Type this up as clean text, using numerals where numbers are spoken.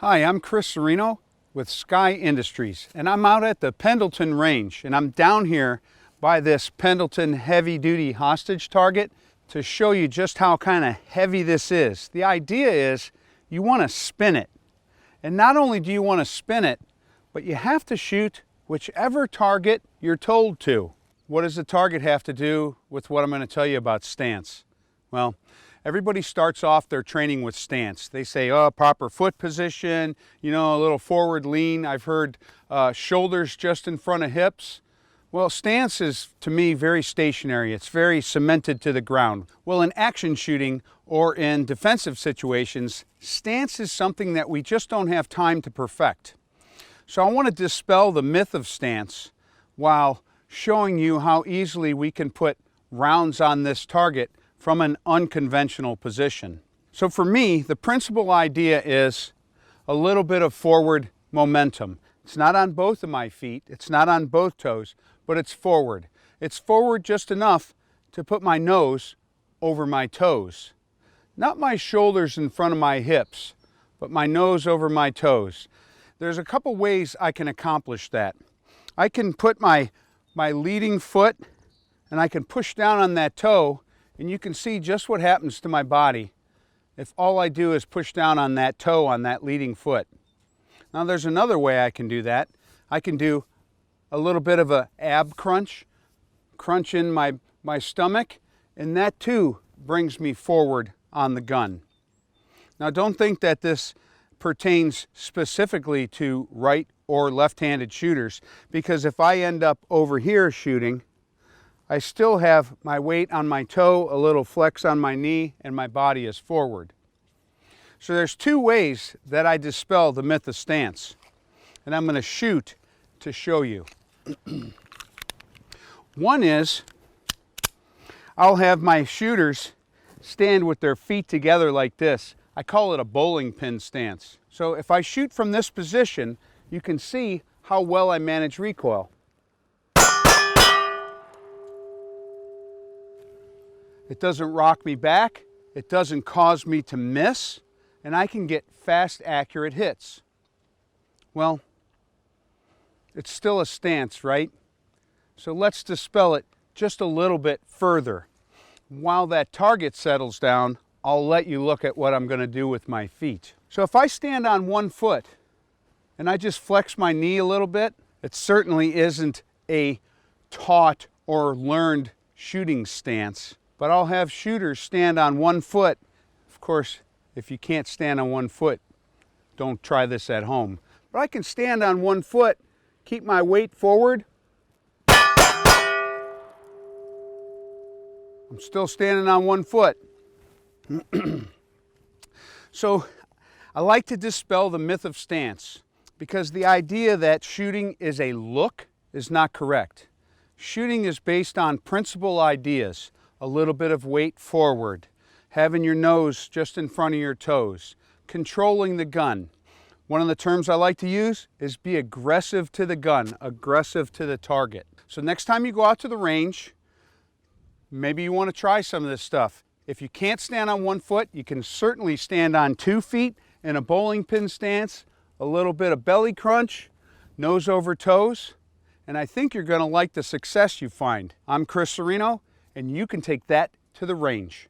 Hi, I'm Chris Cerino with Sky Industries, and I'm out at the Pendleton Range, and I'm down here by this Pendleton heavy-duty hostage target to show you just how kind of heavy this is. The idea is you want to spin it, and not only do you want to spin it, but you have to shoot whichever target you're told to. What does the target have to do with what I'm going to tell you about stance? Well, everybody starts off their training with stance. They say, oh, proper foot position, you know, a little forward lean. I've heard shoulders just in front of hips. Well, stance is, to me, very stationary. It's very cemented to the ground. Well, in action shooting or in defensive situations, stance is something that we just don't have time to perfect. So I want to dispel the myth of stance while showing you how easily we can put rounds on this target from an unconventional position. So for me, the principal idea is a little bit of forward momentum. It's not on both of my feet, it's not on both toes, but it's forward. It's forward just enough to put my nose over my toes. Not my shoulders in front of my hips, but my nose over my toes. There's a couple ways I can accomplish that. I can put my leading foot and I can push down on that toe, and you can see just what happens to my body if all I do is push down on that toe on that leading foot. Now there's another way I can do that. I can do a little bit of a ab crunch in my stomach, and that too brings me forward on the gun. Now don't think that this pertains specifically to right or left-handed shooters, because if I end up over here shooting, I still have my weight on my toe, a little flex on my knee, and my body is forward. So there's two ways that I dispel the myth of stance, and I'm going to shoot to show you. One is I'll have my shooters stand with their feet together like this. I call it a bowling pin stance. So if I shoot from this position, you can see how well I manage recoil. It doesn't rock me back, it doesn't cause me to miss, and I can get fast, accurate hits. Well, it's still a stance, right? So let's dispel it just a little bit further. While that target settles down, I'll let you look at what I'm going to do with my feet. So if I stand on one foot and I just flex my knee a little bit, it certainly isn't a taught or learned shooting stance. But I'll have shooters stand on one foot. Of course, if you can't stand on one foot, don't try this at home. But I can stand on one foot, keep my weight forward. I'm still standing on one foot. So I like to dispel the myth of stance, because the idea that shooting is a look is not correct. Shooting is based on principal ideas. A little bit of weight forward, having your nose just in front of your toes, controlling the gun. One of the terms I like to use is be aggressive to the gun, aggressive to the target. So next time you go out to the range, maybe you want to try some of this stuff. If you can't stand on one foot, you can certainly stand on 2 feet in a bowling pin stance, a little bit of belly crunch, nose over toes, and I think you're going to like the success you find. I'm Chris Cerino, and you can take that to the range.